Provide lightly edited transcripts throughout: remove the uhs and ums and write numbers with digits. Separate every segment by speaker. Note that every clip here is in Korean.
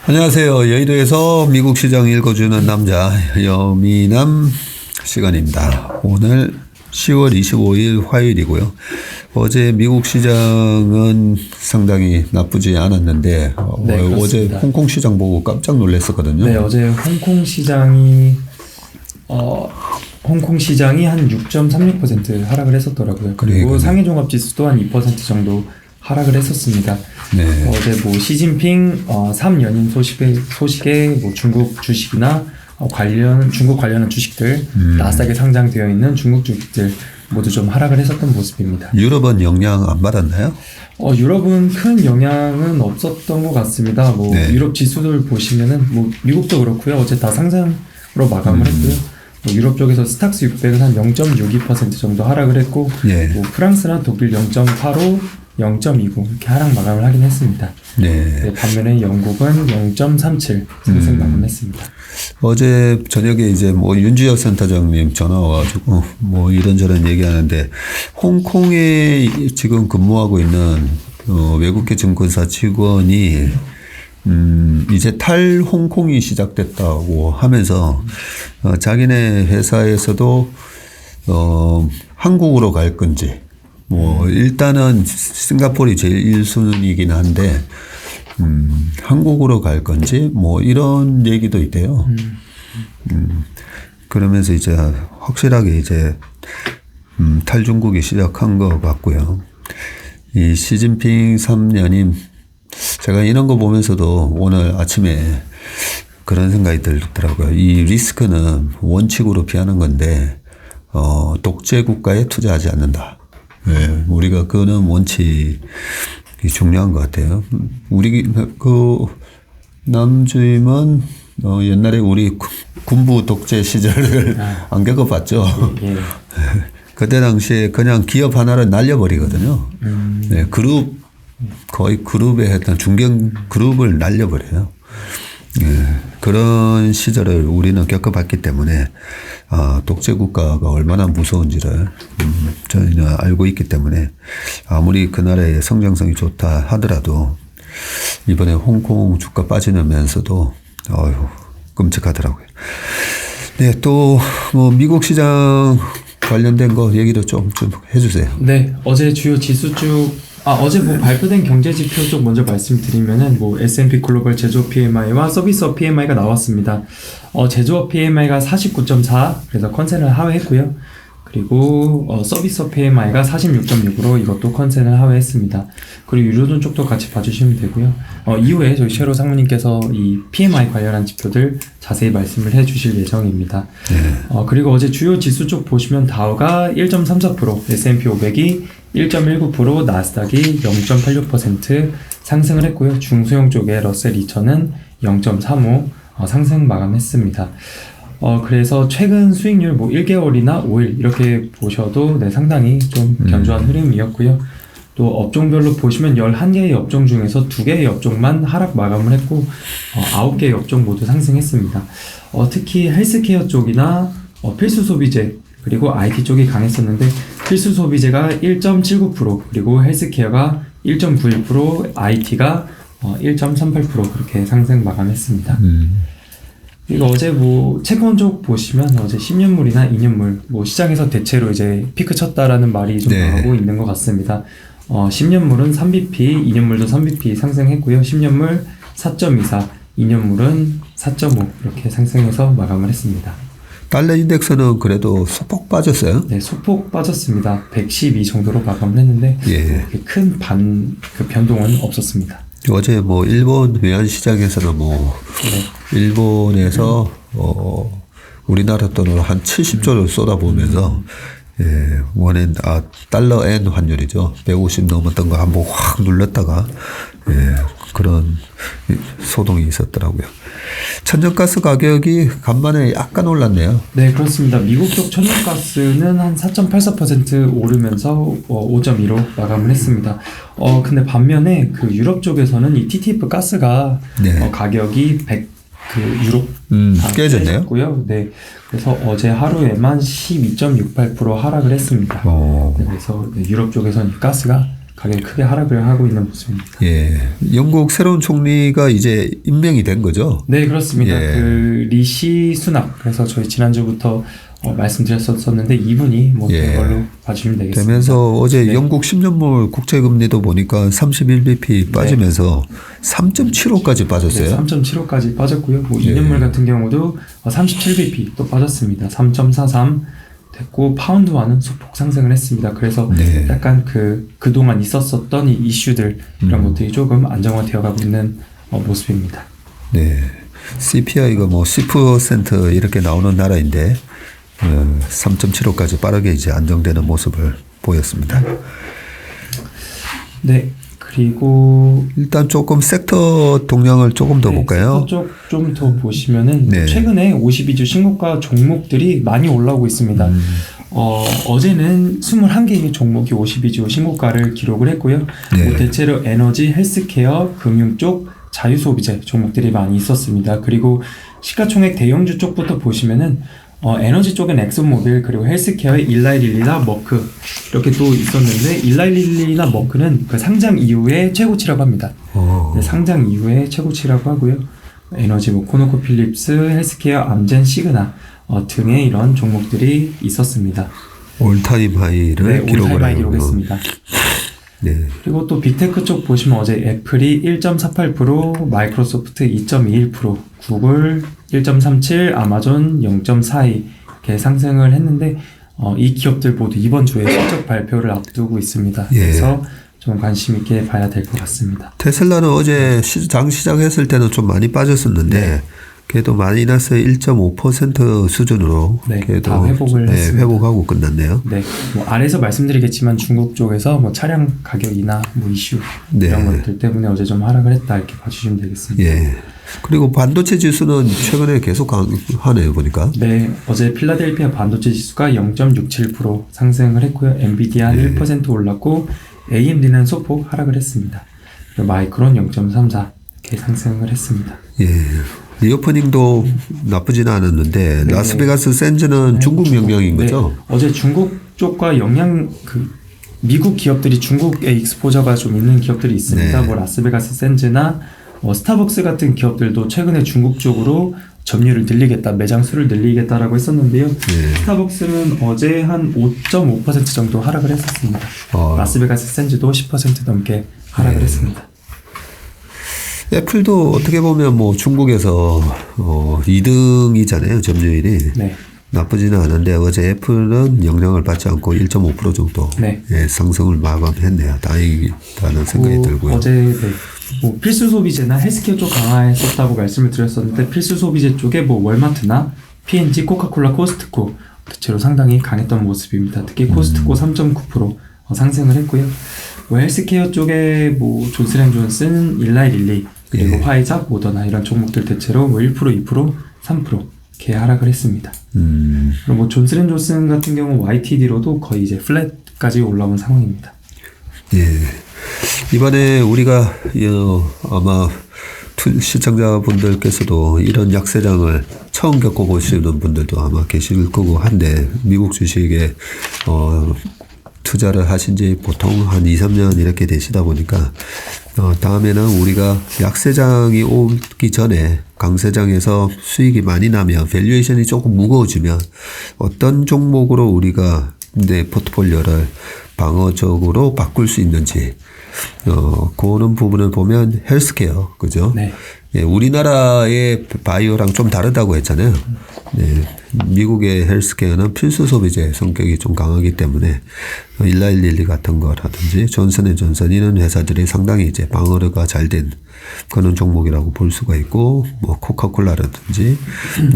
Speaker 1: 안녕하세요. 여의도에서 미국 시장 읽어주는 남자 여미남 시간입니다. 오늘 10월 25일 화요일이고요. 어제 미국 시장은 상당히 나쁘지 않았는데
Speaker 2: 네,
Speaker 1: 어제 홍콩 시장 보고 깜짝 놀랐었거든요.
Speaker 2: 네, 어제 홍콩 시장이 한 6.36% 하락을 했었더라고요. 그리고
Speaker 1: 네,
Speaker 2: 상해 종합 지수도 한 2% 정도 하락을 했었습니다.
Speaker 1: 네.
Speaker 2: 어제 뭐 시진핑 3연임 소식에 뭐 중국 주식이나 중국 관련한 주식들 나스닥에 상장되어 있는 중국 주식들 모두 좀 하락을 했었던 모습입니다.
Speaker 1: 유럽은 영향 안 받았나요?
Speaker 2: 유럽은 큰 영향은 없었던 것 같습니다.
Speaker 1: 네.
Speaker 2: 유럽 지수들 보시면은 미국도 그렇고요. 어제 다 상승으로 마감을 했고요. 유럽 쪽에서 스탁스 600은 한 0.62% 정도 하락을 했고,
Speaker 1: 네.
Speaker 2: 프랑스나 독일 0.85, 0.29 이렇게 하락 마감을 하긴 했습니다.
Speaker 1: 네.
Speaker 2: 반면에 영국은 0.37 상승 마감했습니다.
Speaker 1: 어제 저녁에 이제 윤지혁 센터장님 전화 와가지고 이런저런 얘기하는데 홍콩에 지금 근무하고 있는 외국계 증권사 직원이 이제 탈홍콩이 시작됐다고 하면서 자기네 회사에서도 한국으로 갈 건지 일단은 싱가포르이 제일 1순위이긴 한데 한국으로 갈 건지 이런 얘기도 있대요. 그러면서 이제 확실하게 이제 탈중국이 시작한 것 같고요. 이 시진핑 3년임 제가 이런 거 보면서도 오늘 아침에 그런 생각이 들더라고요. 이 리스크는 원칙으로 피하는 건데 독재 국가에 투자하지 않는다. 네, 우리가 그거는 원칙이 중요한 것 같아요. 우리 남주임은 옛날에 우리 군부 독재 시절을 안 겪어봤죠.
Speaker 2: 예.
Speaker 1: 그때 당시에 그냥 기업 하나를 날려버리거든요. 네, 거의 그룹에 했던 중견 그룹을 날려버려요. 네, 그런 시절을 우리는 겪어봤기 때문에 독재 국가가 얼마나 무서운지를 저희는 알고 있기 때문에 아무리 그 나라의 성장성이 좋다 하더라도 이번에 홍콩 주가 빠지면서도 끔찍하더라고요. 네, 또 미국 시장 관련된 거 얘기도 좀 해주세요.
Speaker 2: 네, 어제 주요 지수 쭉 어제 발표된 경제 지표 쪽 먼저 말씀드리면은 S&P 글로벌 제조업 PMI와 서비스업 PMI가 나왔습니다. 제조업 PMI가 49.4 그래서 컨센을 하회했고요. 그리고 서비스업 PMI가 46.6으로 이것도 컨센을 하회했습니다. 그리고 유로존 쪽도 같이 봐주시면 되고요. 이후에 저희 셰로 상무님께서 이 PMI 관련한 지표들 자세히 말씀을 해주실 예정입니다. 그리고 어제 주요 지수 쪽 보시면 다우가 1.34%, S&P 500이 1.19%, 나스닥이 0.86% 상승을 했고요. 중소형 쪽에 러셀 2000은 0.35 상승 마감했습니다. 그래서 최근 수익률 1개월이나 5일 이렇게 보셔도 상당히 좀 견조한 흐름이었고요. 또 업종별로 보시면 11개의 업종 중에서 2개의 업종만 하락 마감을 했고 9개의 업종 모두 상승했습니다. 특히 헬스케어 쪽이나 필수 소비재 그리고 IT 쪽이 강했었는데 필수 소비재가 1.79% 그리고 헬스케어가 1.91% IT가 1.38% 그렇게 상승 마감했습니다. 그리고 어제 채권 쪽 보시면 어제 10년물이나 2년물 시장에서 대체로 이제 피크 쳤다라는 말이 좀 나오고 있는 것 같습니다. 10년물은 3bp, 2년물도 3bp 상승했고요. 10년물 4.24, 2년물은 4.5 이렇게 상승해서 마감을 했습니다.
Speaker 1: 달러 인덱스는 그래도 소폭 빠졌어요?
Speaker 2: 네, 소폭 빠졌습니다. 112 정도로 마감을 했는데 큰 변동은 없었습니다.
Speaker 1: 어제 일본 외환 시장에서는 일본에서 우리나라 돈으로 한 70조를 쏟아부으면서 원엔 달러 엔 환율이죠. 150 넘었던 거 한번 확 눌렀다가 그런 소동이 있었더라고요. 천연가스 가격이 간만에 약간 올랐네요.
Speaker 2: 네, 그렇습니다. 미국 쪽 천연가스는 한 4.84% 오르면서 5.15 마감을 했습니다. 근데 반면에 유럽 쪽에서는 이 TTF 가스가 가격이 100 유로
Speaker 1: 깨졌네요.
Speaker 2: 네, 그래서 어제 하루에만 12.68% 하락을 했습니다. 네, 그래서 유럽 쪽에서는 가스가 가격이 크게 하락을 하고 있는 모습입니다.
Speaker 1: 예. 영국 새로운 총리가 이제 임명이 된 거죠?
Speaker 2: 네, 그렇습니다.
Speaker 1: 예.
Speaker 2: 그 리시 수낙, 그래서 저희 지난주부터 말씀드렸었는데 이분이 뭐
Speaker 1: 예.
Speaker 2: 된 걸로 봐주시면 되겠습니다.
Speaker 1: 되면서 어제
Speaker 2: 네.
Speaker 1: 영국 10년물 국채금리도 보니까 31bp 빠지면서 3.75까지 빠졌어요.
Speaker 2: 네, 3.75까지 빠졌고요. 뭐
Speaker 1: 예.
Speaker 2: 2년물 같은 경우도 37bp 또 빠졌습니다. 3.43 됐고 파운드화는 소폭 상승을 했습니다. 그래서
Speaker 1: 네.
Speaker 2: 약간 그동안 있었었던 이 이슈들 이런 것들이 조금 안정화되어 가고 있는 모습입니다.
Speaker 1: 네. CPI가 뭐 10% 이렇게 나오는 나라인데 3.75까지 빠르게 이제 안정되는 모습을 보였습니다.
Speaker 2: 네. 그리고
Speaker 1: 일단 조금 섹터 동향을 조금 더 볼까요?
Speaker 2: 섹터 쪽 좀 더 보시면은
Speaker 1: 네.
Speaker 2: 최근에 52주 신고가 종목들이 많이 올라오고 있습니다. 어제는 21개의 종목이 52주 신고가를 기록을 했고요.
Speaker 1: 네.
Speaker 2: 뭐 대체로 에너지, 헬스케어, 금융 쪽, 자유소비재 종목들이 많이 있었습니다. 그리고 시가총액 대형주 쪽부터 보시면은 에너지 쪽엔 엑슨모빌 그리고 헬스케어의 일라이릴리나 머크 이렇게 또 있었는데 일라이릴리나 머크는 그 상장 이후에 최고치라고 합니다. 네, 상장 이후에 최고치라고 하고요. 에너지 뭐 코노코필립스, 헬스케어, 암젠, 시그나 등의 이런 종목들이 있었습니다.
Speaker 1: 올타임 하이를
Speaker 2: 네,
Speaker 1: 기록을
Speaker 2: 올타임 하이
Speaker 1: 하고
Speaker 2: 기록했습니다.
Speaker 1: 네.
Speaker 2: 그리고 또 빅테크 쪽 보시면 어제 애플이 1.48%, 마이크로소프트 2.21%, 구글 1.37%, 아마존 0.42% 이렇게 상승을 했는데 이 기업들 모두 이번 주에 실적 발표를 앞두고 있습니다.
Speaker 1: 예.
Speaker 2: 그래서 좀 관심 있게 봐야 될 것 같습니다.
Speaker 1: 테슬라는 어제 장 시작했을 때는 좀 많이 빠졌었는데
Speaker 2: 네.
Speaker 1: 그래도 마이너스 1.5% 수준으로
Speaker 2: 네,
Speaker 1: 그래도
Speaker 2: 다 회복을 했습니다.
Speaker 1: 회복하고 끝났네요.
Speaker 2: 네, 뭐 아래서 말씀드리겠지만 중국 쪽에서 뭐 차량 가격이나 뭐 이슈
Speaker 1: 네.
Speaker 2: 이런 것들 때문에 어제 좀 하락을 했다 이렇게 봐주시면 되겠습니다.
Speaker 1: 예. 그리고 반도체 지수는 최근에 계속 강하네요, 보니까.
Speaker 2: 네, 어제 필라델피아 반도체 지수가 0.67% 상승을 했고요. 엔비디아는 1% 올랐고 AMD는 소폭 하락을 했습니다. 그리고 마이크론 0.34 이렇게 상승을 했습니다.
Speaker 1: 예. 리오프닝도 나쁘지는 않았는데
Speaker 2: 네.
Speaker 1: 라스베가스 샌즈는 중국 명령인
Speaker 2: 네,
Speaker 1: 거죠?
Speaker 2: 어제 중국 쪽과 미국 기업들이 중국에 익스포저가 좀 있는 기업들이 있습니다.
Speaker 1: 네.
Speaker 2: 뭐 라스베가스 샌즈나 스타벅스 같은 기업들도 최근에 중국 쪽으로 점유율을 늘리겠다, 매장 수를 늘리겠다라고 했었는데요.
Speaker 1: 네.
Speaker 2: 스타벅스는 어제 한 5.5% 정도 하락을 했었습니다. 라스베가스 샌즈도 10% 넘게 하락을
Speaker 1: 네.
Speaker 2: 했습니다.
Speaker 1: 애플도 어떻게 보면 뭐 중국에서 2등이잖아요, 점유율이.
Speaker 2: 네.
Speaker 1: 나쁘지는 않은데 어제 애플은 영향을 받지 않고 1.5% 정도
Speaker 2: 네.
Speaker 1: 예, 상승을 마감했네요. 다행이다는 생각이 들고요.
Speaker 2: 어제 네. 뭐 필수 소비재나 헬스케어 쪽 강화했었다고 말씀을 드렸었는데 필수 소비재 쪽에 뭐 월마트나 P&G, 코카콜라, 코스트코 대체로 상당히 강했던 모습입니다. 특히 코스트코 3.9% 상승을 했고요. 뭐 헬스케어 쪽에 뭐 존슨앤존슨, 일라이릴리 그리고
Speaker 1: 예.
Speaker 2: 화이자, 모더나 이런 종목들 대체로 뭐 1%, 2%, 3% 이렇게 하락을 했습니다. 그리고 뭐 존슨앤존슨 같은 경우 YTD로도 거의 이제 플랫까지 올라온 상황입니다.
Speaker 1: 예. 이번에 우리가 아마 시청자분들께서도 이런 약세장을 처음 겪어보시는 분들도 아마 계실 거고 한데 미국 주식에 투자를 하신 지 보통 한 2, 3년 이렇게 되시다 보니까 다음에는 우리가 약세장이 오기 전에 강세장에서 수익이 많이 나면 밸류에이션이 조금 무거워지면 어떤 종목으로 우리가 내 포트폴리오를 방어적으로 바꿀 수 있는지 그런 부분을 보면 헬스케어 그죠?
Speaker 2: 네.
Speaker 1: 예, 우리나라의 바이오랑 좀 다르다고 했잖아요. 네, 미국의 헬스케어는 필수 소비재 성격이 좀 강하기 때문에 일라일릴리 같은 거라든지 존슨앤존슨 이런 회사들이 상당히 이제 방어가 잘 된 그런 종목이라고 볼 수가 있고 뭐 코카콜라라든지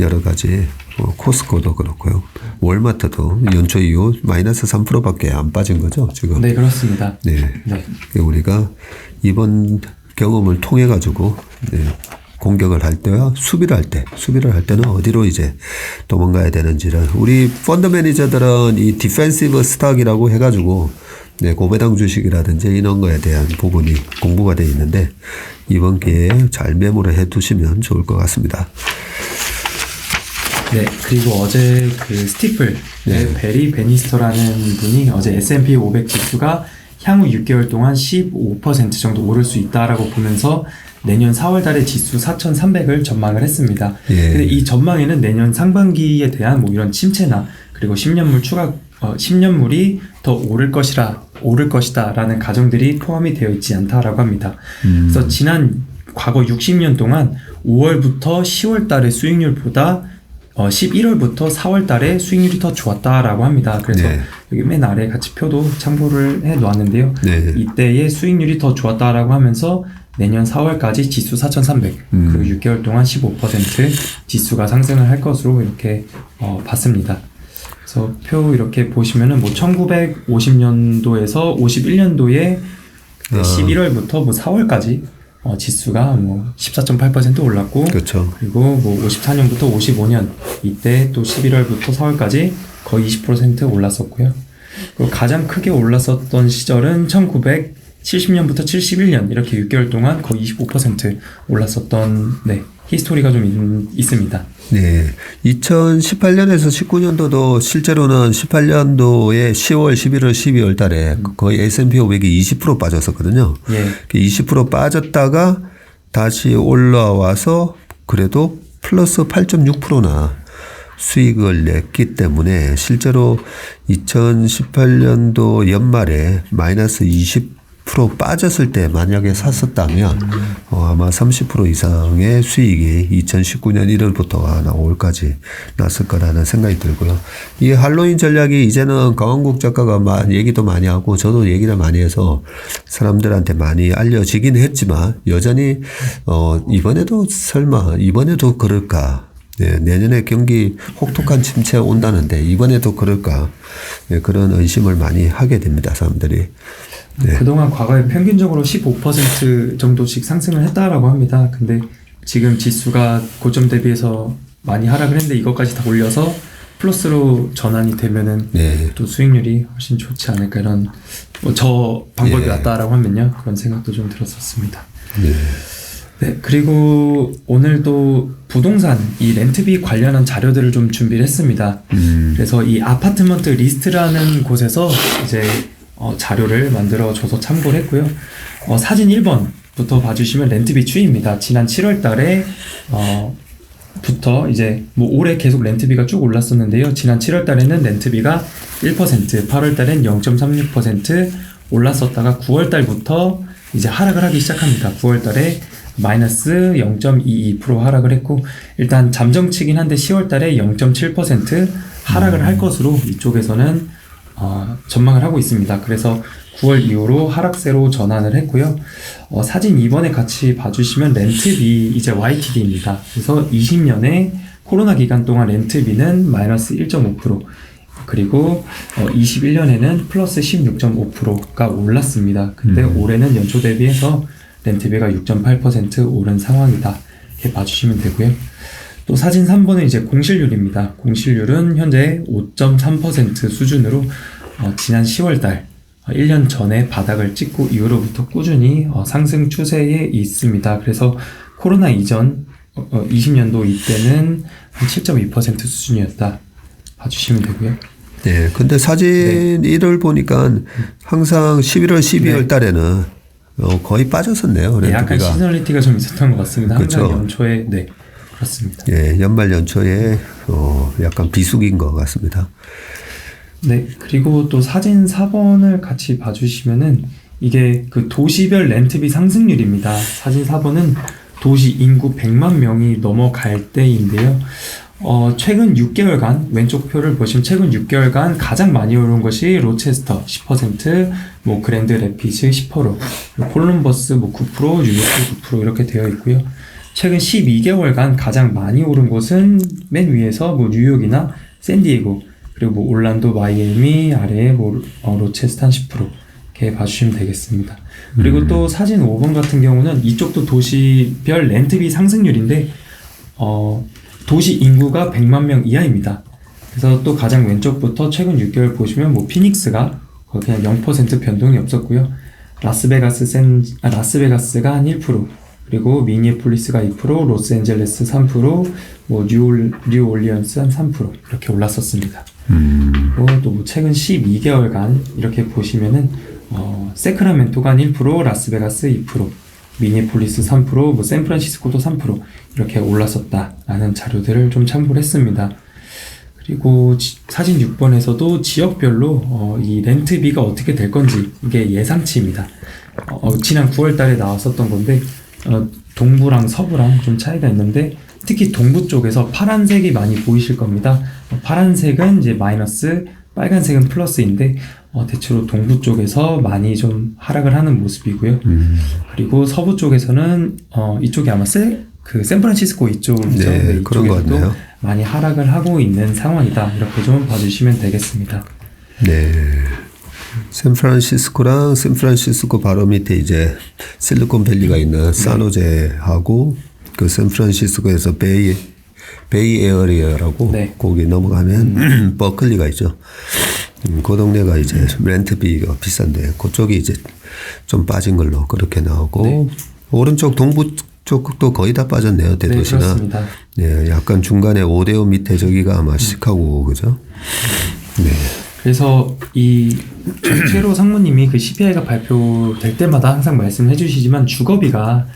Speaker 1: 여러 가지 코스코도 그렇고요. 월마트도 연초 이후 마이너스 3%밖에 안 빠진 거죠 지금.
Speaker 2: 네, 그렇습니다.
Speaker 1: 네.
Speaker 2: 네.
Speaker 1: 우리가 이번 경험을 통해 가지고 공격을 할 때와 수비를 할 때는 어디로 이제 도망가야 되는지를 우리 펀드 매니저들은 이 디펜시브 스탁이라고 해가지고 고배당 주식이라든지 이런 거에 대한 부분이 공부가 돼 있는데 이번 기회에 잘 메모를 해두시면 좋을 것 같습니다.
Speaker 2: 네, 그리고 어제 그 스티플 베리 베니스터라는 분이 어제 S&P 500 지수가 향후 6개월 동안 15% 정도 오를 수 있다라고 보면서 내년 4월 달에 지수 4,300을 전망을 했습니다.
Speaker 1: 예.
Speaker 2: 근데 이 전망에는 내년 상반기에 대한 뭐 이런 침체나 그리고 10년물이 더 오를 것이다라는 가정들이 포함이 되어 있지 않다라고 합니다. 그래서 과거 60년 동안 5월부터 10월 달의 수익률보다 11월부터 4월 달에 수익률이 더 좋았다라고 합니다. 그래서
Speaker 1: 네.
Speaker 2: 여기 맨 아래 같이 표도 참고를 해 놓았는데요.
Speaker 1: 네.
Speaker 2: 이때의 수익률이 더 좋았다라고 하면서 내년 4월까지 지수 4,300 그리고 6개월 동안 15% 지수가 상승을 할 것으로 이렇게 봤습니다. 그래서 표 이렇게 보시면은 뭐 1950년도에서 51년도에 11월부터 뭐 4월까지 지수가 뭐 14.8% 올랐고,
Speaker 1: 그렇죠.
Speaker 2: 그리고 뭐 54년부터 55년 이때 또 11월부터 4월까지 거의 20% 올랐었고요. 그리고 가장 크게 올랐었던 시절은 1970년부터 71년 이렇게 6개월 동안 거의 25% 올랐었던 히스토리가 좀 있습니다.
Speaker 1: 네. 2018년에서 19년도도 실제로는 18년도에 10월, 11월, 12월 달에 거의 S&P 500이 20% 빠졌었거든요.
Speaker 2: 예.
Speaker 1: 20% 빠졌다가 다시 올라와서 그래도 플러스 8.6%나 수익을 냈기 때문에 실제로 2018년도 연말에 마이너스 20% 빠졌을 때 만약에 샀었다면 아마 30% 이상의 수익이 2019년 1월부터 한 5월까지 났을 거라는 생각이 들고요. 이 할로윈 전략이 이제는 강원국 작가가 얘기도 많이 하고 저도 얘기를 많이 해서 사람들한테 많이 알려지긴 했지만 여전히 이번에도 그럴까? 네, 내년에 경기 혹독한 침체 온다는데 이번에도 그럴까? 네, 그런 의심을 많이 하게 됩니다, 사람들이. 네.
Speaker 2: 그동안 과거에 평균적으로 15% 정도씩 상승을 했다라고 합니다. 근데 지금 지수가 고점 대비해서 많이 하락을 했는데 이것까지 다 올려서 플러스로 전환이 되면은
Speaker 1: 네.
Speaker 2: 또 수익률이 훨씬 좋지 않을까 이런 저 방법이
Speaker 1: 예.
Speaker 2: 맞다라고 하면요. 그런 생각도 좀 들었었습니다.
Speaker 1: 네.
Speaker 2: 네, 그리고 오늘도 부동산 이 렌트비 관련한 자료들을 좀 준비를 했습니다. 그래서 이 아파트먼트 리스트라는 곳에서 이제 자료를 만들어 줘서 참고를 했고요. 사진 1번부터 봐주시면 렌트비 추이입니다. 지난 7월 달에 부터 이제 뭐 올해 계속 렌트비가 쭉 올랐었는데요. 지난 7월 달에는 렌트비가 1%, 8월 달엔 0.36% 올랐었다가 9월 달부터 이제 하락을 하기 시작합니다. 9월 달에 마이너스 0.22% 하락을 했고 일단 잠정치긴 한데 10월 달에 0.7% 하락을 할 것으로 이쪽에서는 전망을 하고 있습니다. 그래서 9월 이후로 하락세로 전환을 했고요. 사진 2번에 같이 봐주시면 렌트비 이제 YTD입니다. 그래서 20년에 코로나 기간 동안 렌트비는 마이너스 1.5% 그리고 21년에는 플러스 16.5%가 올랐습니다. 근데 올해는 연초 대비해서 렌트비가 6.8% 오른 상황이다. 이렇게 봐주시면 되고요. 또 사진 3번은 이제 공실률입니다. 공실률은 현재 5.3% 수준으로 지난 10월달 1년 전에 바닥을 찍고 이후로부터 꾸준히 상승 추세에 있습니다. 그래서 코로나 이전 20년도 이때는 한 7.2% 수준이었다. 봐주시면 되고요.
Speaker 1: 네. 근데 사진 1을 보니까 항상 11월, 12월 달에는 거의 빠졌었네요.
Speaker 2: 네, 약간 시즈널리티가 좀 있었던 것 같습니다. 항상
Speaker 1: 그렇죠.
Speaker 2: 연초에 그렇습니다.
Speaker 1: 예, 연말 연초에 약간 비수기인 것 같습니다.
Speaker 2: 네, 그리고 또 사진 4번을 같이 봐주시면은 이게 그 도시별 렌트비 상승률입니다. 사진 4번은 도시 인구 100만 명이 넘어갈 때인데요. 최근 6개월간 왼쪽 표를 보시면 최근 6개월간 가장 많이 오른 것이 로체스터 10%, 뭐 그랜드 레피즈 10%, 콜럼버스 뭐 9%, 뉴욕 9% 이렇게 되어 있고요. 최근 12개월간 가장 많이 오른 곳은 맨 위에서 뭐 뉴욕이나 샌디에고 그리고 뭐 올란도, 마이애미 아래에 뭐 로체스터 한 10% 이렇게 봐주시면 되겠습니다. 그리고 또 사진 5번 같은 경우는 이쪽도 도시별 렌트비 상승률인데 도시 인구가 100만 명 이하입니다. 그래서 또 가장 왼쪽부터 최근 6개월 보시면 뭐 피닉스가 그냥 0% 변동이 없었고요. 라스베가스가 한 1%, 그리고 미니애폴리스가 2%, 로스앤젤레스 3%, 뭐 뉴올리언스 한 3% 이렇게 올랐었습니다. 그리고 또 뭐 최근 12개월간 이렇게 보시면은 세크라멘토가 한 1%, 라스베가스 2%, 미니폴리스 3%, 뭐 샌프란시스코도 3% 이렇게 올랐었다라는 자료들을 좀 참고를 했습니다. 그리고 사진 6번에서도 지역별로 이 렌트비가 어떻게 될 건지 이게 예상치입니다. 지난 9월 달에 나왔었던 건데 동부랑 서부랑 좀 차이가 있는데 특히 동부 쪽에서 파란색이 많이 보이실 겁니다. 파란색은 이제 마이너스, 빨간색은 플러스인데 대체로 동부 쪽에서 많이 좀 하락을 하는 모습이고요. 그리고 서부 쪽에서는 이쪽이 아마 샌프란시스코 이쪽이죠.
Speaker 1: 네,
Speaker 2: 네,
Speaker 1: 그런 것
Speaker 2: 이쪽에서도
Speaker 1: 같네요.
Speaker 2: 많이 하락을 하고 있는 상황이다. 이렇게 좀 봐주시면 되겠습니다.
Speaker 1: 네. 샌프란시스코랑 샌프란시스코 바로 밑에 이제 실리콘밸리가 있는 산호제하고 그 샌프란시스코에서 베이 에어리어라고
Speaker 2: 네.
Speaker 1: 거기 넘어가면 버클리가 있죠. 그 동네가 이제 렌트비가 비싼데 그쪽이 이제 좀 빠진 걸로 그렇게 나오고
Speaker 2: 네.
Speaker 1: 오른쪽 동부 쪽도 거의 다 빠졌네요.
Speaker 2: 네,
Speaker 1: 대도시나.
Speaker 2: 그렇습니다.
Speaker 1: 네, 약간 중간에 5대5 밑에 저기가 아마 시카고 그죠? 네.
Speaker 2: 그래서 이 최로 상무님이 그 CPI가 발표될 때마다 항상 말씀해 주시지만 주거비가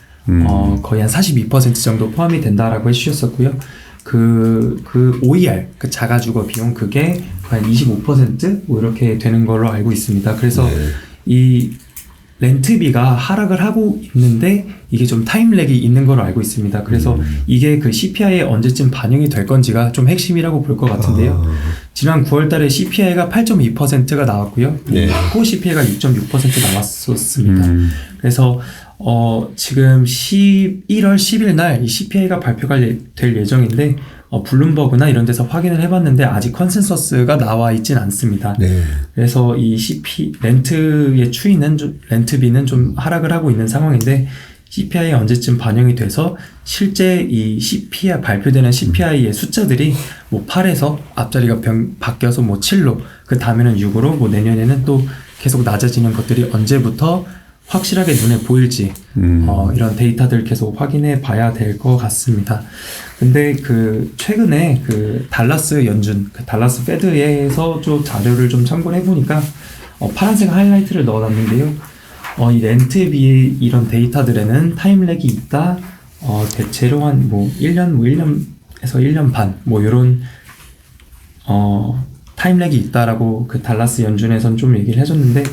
Speaker 2: 거의 한 42% 정도 포함이 된다라고 해주셨었고요. 그 OER, 그 자가주거 비용 그게 한 25%뭐 이렇게 되는 걸로 알고 있습니다. 그래서
Speaker 1: 네.
Speaker 2: 이 렌트비가 하락을 하고 있는데 이게 좀 타임렉이 있는 걸로 알고 있습니다. 그래서 이게 그 CPI에 언제쯤 반영이 될 건지가 좀 핵심이라고 볼 것 같은데요. 지난 9월 달에 CPI가 8.2%가 나왔고요.
Speaker 1: 네.
Speaker 2: 코어 CPI가 6.6% 나왔었습니다. 그래서 지금 11월 10일 날 이 CPI가 발표가 될 예정인데 블룸버그나 이런 데서 확인을 해봤는데 아직 컨센서스가 나와 있진 않습니다.
Speaker 1: 네.
Speaker 2: 그래서 이 렌트의 추이는 렌트비는 좀 하락을 하고 있는 상황인데 CPI에 언제쯤 반영이 돼서 실제 이 CPI 발표되는 CPI의 숫자들이 뭐 8에서 앞자리가 바뀌어서 뭐 7로 그 다음에는 6으로 뭐 내년에는 또 계속 낮아지는 것들이 언제부터 확실하게 눈에 보일지 이런 데이터들 계속 확인해 봐야 될 것 같습니다. 근데 그 최근에 그 달라스 연준, 그 달라스 페드에서 좀 자료를 좀 참고를 해보니까 파란색 하이라이트를 넣어놨는데요. 이 렌트비 이런 데이터들에는 타임렉이 있다. 대체로 한 뭐 1년에서 1년 반 뭐 이런 타임렉이 있다라고 그 달라스 연준에선 좀 얘기를 해줬는데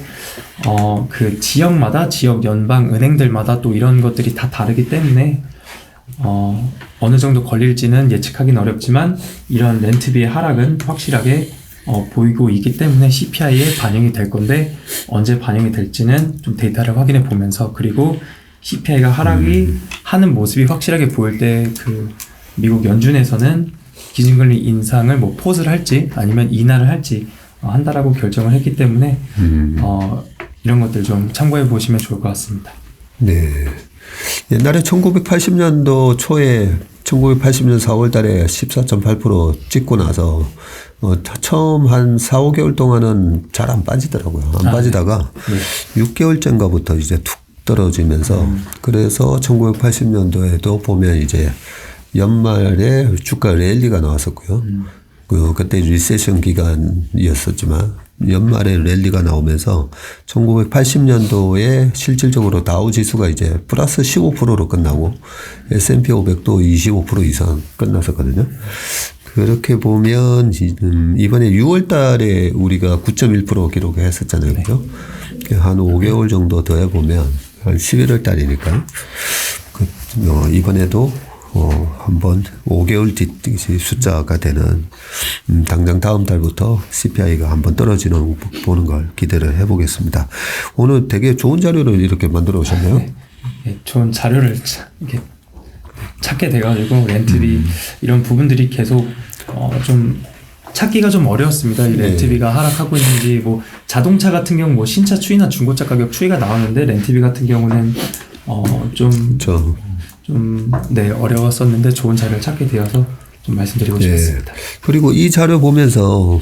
Speaker 2: 그 지역마다 지역 연방 은행들마다 또 이런 것들이 다 다르기 때문에 어느 정도 걸릴지는 예측하기는 어렵지만 이런 렌트비의 하락은 확실하게 보이고 있기 때문에 CPI에 반영이 될 건데 언제 반영이 될지는 좀 데이터를 확인해 보면서 그리고 CPI가 하락이 하는 모습이 확실하게 보일 때 그 미국 연준에서는 기준금리 인상을 뭐 포즈를 할지 아니면 인하를 할지 한다라고 결정을 했기 때문에 이런 것들 좀 참고해 보시면 좋을 것 같습니다.
Speaker 1: 네. 옛날에 1980년도 초에 1980년 4월 달에 14.8% 찍고 나서 처음 한 4, 5개월 동안은 잘 안 빠지더라고요. 안 빠지다가 6개월째인가부터 이제 툭 떨어지면서 그래서 1980년도에도 보면 이제 연말에 주가 랠리가 나왔었고요. 그때 리세션 기간이었었지만 연말에 랠리가 나오면서 1980년도에 실질적으로 다우 지수가 이제 플러스 15%로 끝나고 S&P 500도 25% 이상 끝났었거든요. 그렇게 보면 이번에 6월 달에 우리가 9.1% 기록했었잖아요. 그죠? 한 5개월 정도 더 해보면 한 11월 달이니까 이번에도 한번 5개월 뒤 숫자가 되는 당장 다음 달부터 CPI가 한번 떨어지는 보는 걸 기대를 해보겠습니다. 오늘 되게 좋은 자료를 이렇게 만들어 오셨네요.
Speaker 2: 네, 좋은 자료를 이렇게 찾게 돼가지고 렌트비 이런 부분들이 계속 좀 찾기가 좀 어려웠습니다. 이 렌트비가 하락하고 있는지 뭐 자동차 같은 경우 뭐 신차 추이나 중고차 가격 추이가 나왔는데 렌트비 같은 경우는 네, 어려웠었는데 좋은 자료를 찾게 되어서 좀 말씀드리고 싶었습니다.
Speaker 1: 그리고 이 자료 보면서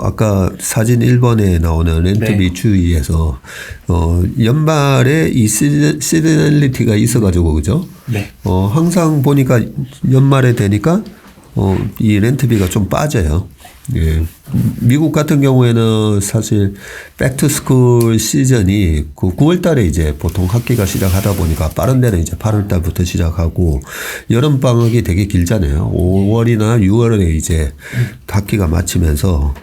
Speaker 1: 아까 사진 1번에 나오는 렌트비 추이에서 연말에 이 시즈널리티가 있어가지고 그죠?
Speaker 2: 네.
Speaker 1: 항상 보니까 연말에 되니까 이 렌트비가 좀 빠져요. 예. 미국 같은 경우에는 사실 백투스쿨 시즌이 그 9월 달에 이제 보통 학기가 시작하다 보니까 빠른 데는 이제 8월 달부터 시작하고 여름 방학이 되게 길잖아요. 5월이나 6월에 이제 학기가 마치면서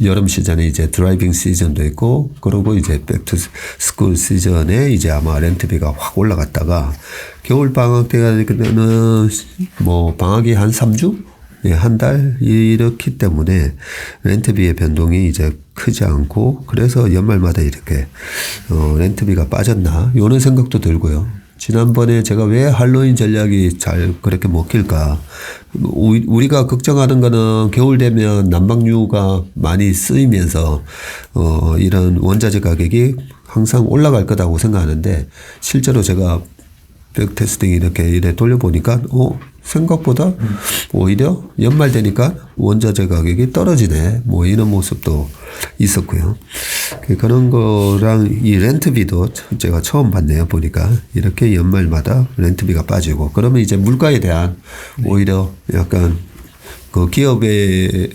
Speaker 1: 여름 시즌에 이제 드라이빙 시즌도 있고, 그리고 이제 백투스쿨 시즌에 이제 아마 렌트비가 확 올라갔다가 겨울 방학 때가 되면은 뭐 방학이 한 3주? 예, 한 달 이렇기 때문에 렌트비의 변동이 이제 크지 않고, 그래서 연말마다 이렇게 렌트비가 빠졌나 이런 생각도 들고요. 지난번에 제가 왜 할로윈 전략이 잘 그렇게 먹힐까? 우리가 걱정하는 거는 겨울 되면 난방유가 많이 쓰이면서 이런 원자재 가격이 항상 올라갈 거라고 생각하는데, 실제로 제가 백 테스팅 이래 돌려보니까 생각보다 오히려 연말 되니까 원자재 가격이 떨어지네, 뭐 이런 모습도 있었고요. 그런 거랑 이 렌트비도 제가 처음 봤네요. 보니까 이렇게 연말마다 렌트비가 빠지고, 그러면 이제 물가에 대한 오히려 약간 그 기업의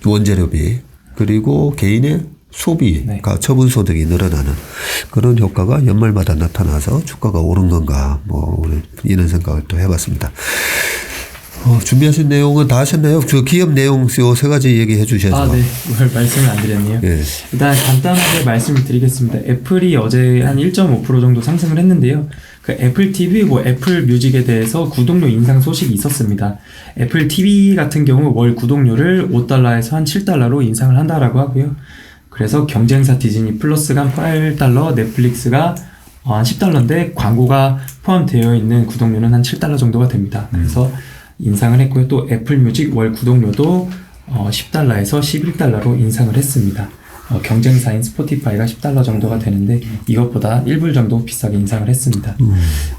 Speaker 1: 원재료비 그리고 개인의 소비가 처분 소득이 늘어나는 그런 효과가 연말마다 나타나서 주가가 오른 건가, 뭐 이런 생각을 또 해봤습니다. 준비하신 내용은 다 하셨나요? 저 기업 내용 요 세 가지 얘기해 주셔서.
Speaker 2: 네. 오늘 말씀을 안 드렸네요.
Speaker 1: 예.
Speaker 2: 일단 간단하게 말씀을 드리겠습니다. 애플이 어제 한 1.5% 정도 상승을 했는데요. 그 애플 TV, 애플 뮤직에 대해서 구독료 인상 소식이 있었습니다. 애플 TV 같은 경우 월 구독료를 $5에서 한 $7로 인상을 한다라고 하고요. 그래서 경쟁사 디즈니 플러스가 $8, 넷플릭스가 한 $10인데 광고가 포함되어 있는 구독료는 한 $7 정도가 됩니다. 그래서 인상을 했고요. 또 애플 뮤직 월 구독료도 $10에서 $11로 인상을 했습니다. 경쟁사인 스포티파이가 $10 정도가 되는데 이것보다 1불 정도 비싸게 인상을 했습니다.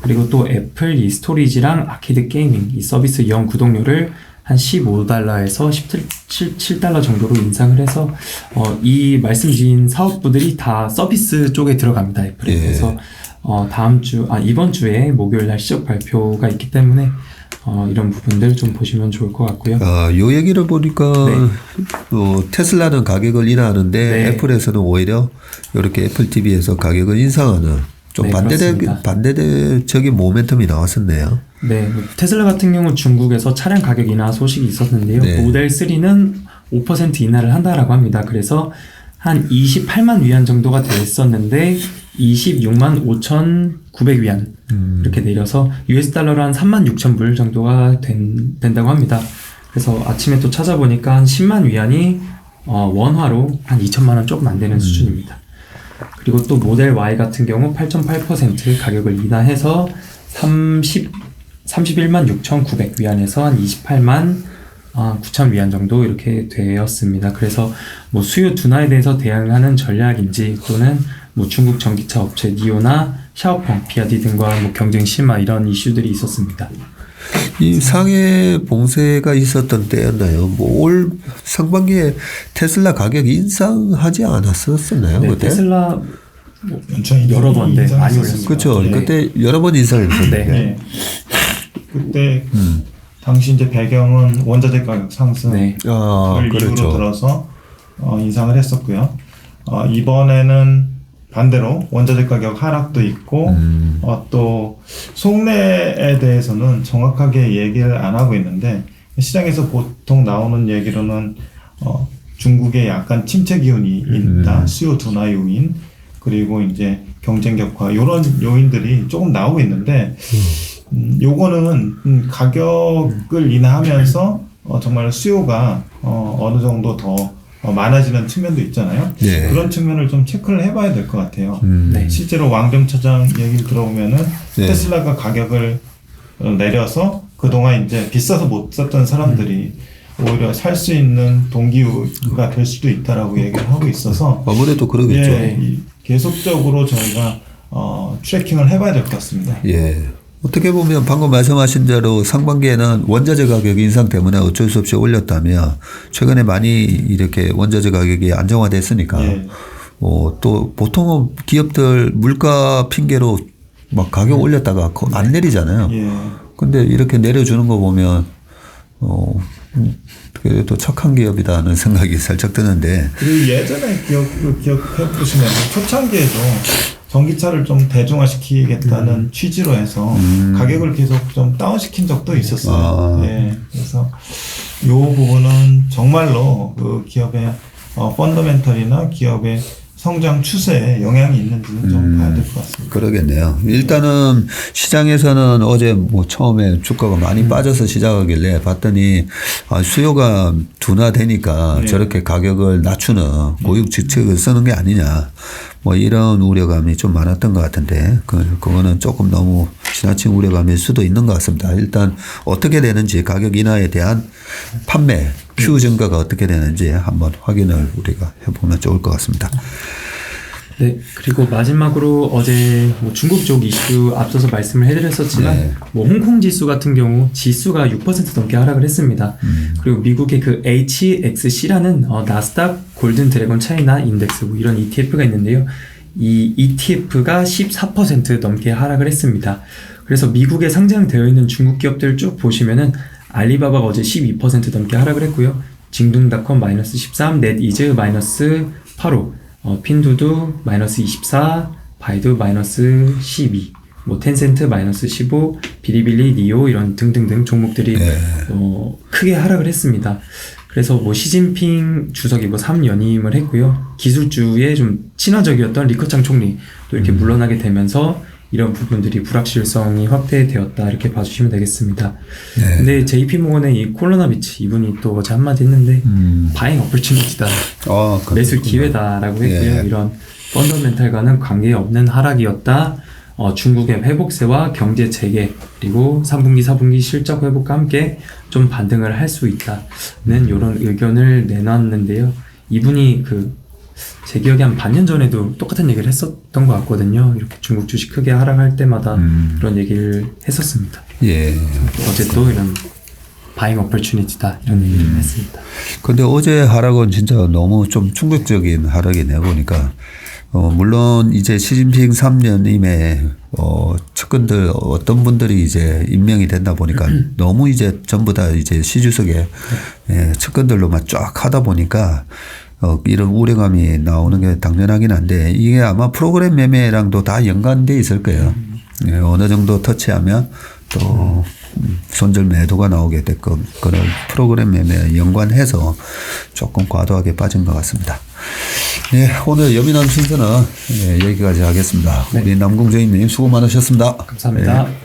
Speaker 2: 그리고 또 애플 이 스토리지랑 아케이드 게이밍 이 서비스 연 구독료를 한 $15에서 $17 정도로 인상을 해서 이 말씀드린 사업부들이 다 서비스 쪽에 들어갑니다. 애플에.
Speaker 1: 예.
Speaker 2: 그래서 이번 주에 목요일 날 실적 발표가 있기 때문에 이런 부분들 좀 보시면 좋을 것 같고요.
Speaker 1: 요 얘기를 보니까 테슬라는 가격을 인하하는데 애플에서는 오히려 이렇게 애플 TV에서 가격을 인상하는 좀 반대적인 모멘텀이 나왔었네요.
Speaker 2: 네, 테슬라 같은 경우 중국에서 차량 가격 인하 소식이 있었는데요.
Speaker 1: 네.
Speaker 2: 모델 3는 5% 인하를 한다라고 합니다. 그래서 한 28만 위안 정도가 됐었는데 26만 5,900위안 이렇게 내려서 US 달러로 한 3만 6천 불 정도가 된다고 합니다. 그래서 아침에 또 찾아보니까 한 10만 위안이 원화로 한 2천만 원 조금 안 되는 수준입니다. 그리고 또 모델 Y 같은 경우 8.8% 가격을 인하해서 31만 6,900위안에서 한 28만 9천 위안 정도 이렇게 되었습니다. 그래서 뭐 수요 둔화에 대해서 대응하는 전략인지 또는 뭐 중국 전기차 업체 니오나 샤오펑, 비아디 등과 뭐 경쟁 심화 이런 이슈들이 있었습니다.
Speaker 1: 이 상해 봉쇄가 있었던 때였나요? 뭐 올 상반기에 테슬라 가격 인상하지 않았었나요?
Speaker 2: 네,
Speaker 1: 그때?
Speaker 2: 테슬라 여러 번 많이 올렸습니다.
Speaker 1: 그렇죠.
Speaker 2: 네.
Speaker 1: 그때 여러 번 인상했었는데.
Speaker 2: 네.
Speaker 3: 그때 당시 이제 배경은 원자재 가격 상승을
Speaker 2: 네.
Speaker 3: 이유로
Speaker 1: 그렇죠.
Speaker 3: 들어서 인상을 했었고요. 이번에는 반대로 원자재 가격 하락도 있고 또 속내에 대해서는 정확하게 얘기를 안 하고 있는데 시장에서 보통 나오는 얘기로는 중국에 약간 침체 기운이 있다, 수요 둔화 요인, 그리고 이제 경쟁 격화 이런 요인들이 조금 나오고 있는데 요거는 가격을 인하하면서 정말 수요가 어느 정도 더 많아지는 측면도 있잖아요.
Speaker 1: 네.
Speaker 3: 그런 측면을 좀 체크를 해봐야 될 것 같아요.
Speaker 2: 네.
Speaker 3: 실제로 왕정 차장 얘기를 들어보면은
Speaker 1: 네.
Speaker 3: 테슬라가 가격을 내려서 그동안 이제 비싸서 못 샀던 사람들이 오히려 살 수 있는 동기가 될 수도 있다라고 얘기를 하고 있어서
Speaker 1: 아무래도 그러겠죠.
Speaker 3: 계속적으로 저희가 트래킹을 해봐야 될 것 같습니다.
Speaker 1: 예. 어떻게 보면 방금 말씀하신 대로 상반기에는 원자재 가격 인상 때문에 어쩔 수 없이 올렸다면 최근에 많이 이렇게 원자재 가격이 안정화됐으니까 또 보통은 기업들 물가 핑계로 막 가격 올렸다가 안 내리잖아요. 근데 이렇게 내려주는 거 보면 그래도 착한 기업이다는 생각이 살짝 드는데.
Speaker 3: 그리고 예전에 기억해 보시면 초창기에도 전기차를 좀 대중화시키겠다는 취지로 해서 가격을 계속 좀 다운시킨 적도 있었어요. 예. 그래서 이 부분은 정말로 그 기업의 펀더멘털이나 기업의 성장 추세에 영향이 있는지는 좀 봐야 될 것 같습니다.
Speaker 1: 그러겠네요. 일단은 시장에서는 어제 뭐 처음에 주가가 많이 빠져서 시작하길래 봤더니 수요가 둔화되니까
Speaker 3: 네.
Speaker 1: 저렇게 가격을 낮추는 고육 지책을 쓰는 게 아니냐. 뭐 이런 우려감이 좀 많았던 것 같은데 그거는 조금 너무 지나친 우려감일 수도 있는 것 같습니다. 일단 어떻게 되는지 가격 인하에 대한 판매 큐 증가가 어떻게 되는지 한번 확인을 우리가 해보면 좋을 것 같습니다.
Speaker 2: 네, 그리고 마지막으로 어제 뭐 중국 쪽 이슈 앞서서 말씀을 해드렸었지만
Speaker 1: 네.
Speaker 2: 뭐 홍콩 지수 같은 경우 지수가 6% 넘게 하락을 했습니다. 그리고 미국의 그 HXC라는 나스닥 골든 드래곤 차이나 인덱스 뭐 이런 ETF가 있는데요. 이 ETF가 14% 넘게 하락을 했습니다. 그래서 미국에 상장되어 있는 중국 기업들 쭉 보시면은 알리바바가 어제 12% 넘게 하락을 했고요. 징둥닷컴 마이너스 13, 넷이즈 마이너스 8호, 핀두두 마이너스 24, 바이두 마이너스 12, 뭐 텐센트 마이너스 15, 비리빌리, 니오 이런 등등등 종목들이 크게 하락을 했습니다. 그래서 뭐 시진핑 주석이 뭐 3연임을 했고요. 기술주에 좀 친화적이었던 리커창 총리 또 이렇게 물러나게 되면서 이런 부분들이 불확실성이 확대되었다 이렇게 봐주시면 되겠습니다.
Speaker 1: 네.
Speaker 2: 근데 JP모건의 이 콜로나비치 이분이 또 어제 한마디 했는데 바잉 어플추니티다 매수 기회다라고 했고요.
Speaker 1: 예.
Speaker 2: 이런 펀더멘탈과는 관계없는 하락이었다. 중국의 회복세와 경제 재개 그리고 3분기 4분기 실적 회복과 함께 좀 반등을 할 수 있다는 이런 의견을 내놨는데요. 이분이 제 기억에 한 반년 전에도 똑같은 얘기를 했었던 것 같거든요. 이렇게 중국 주식 크게 하락할 때마다 그런 얘기를 했었습니다.
Speaker 1: 예.
Speaker 2: 어제 또 이런 바잉 어퍼추니티다 이런 얘기를 했습니다.
Speaker 1: 근데 어제 하락은 진짜 너무 좀 충격적인 하락이네 보니까. 물론 이제 시진핑 3년임에 측근들 어떤 분들이 이제 임명이 된다 보니까 너무 이제 전부 다 이제 시주석에 측근들로만 쫙 하다 보니까 이런 우려감이 나오는 게 당연하긴 한데 이게 아마 프로그램 매매랑도 다 연관돼 있을 거예요. 어느 정도 터치하면 또 손절 매도가 나오게 됐건 그런 프로그램 매매에 연관해서 조금 과도하게 빠진 것 같습니다. 네, 오늘 여민함 순서는 여기까지 하겠습니다.
Speaker 2: 네.
Speaker 1: 우리 남궁재인님 수고 많으셨습니다.
Speaker 2: 감사합니다.
Speaker 1: 네.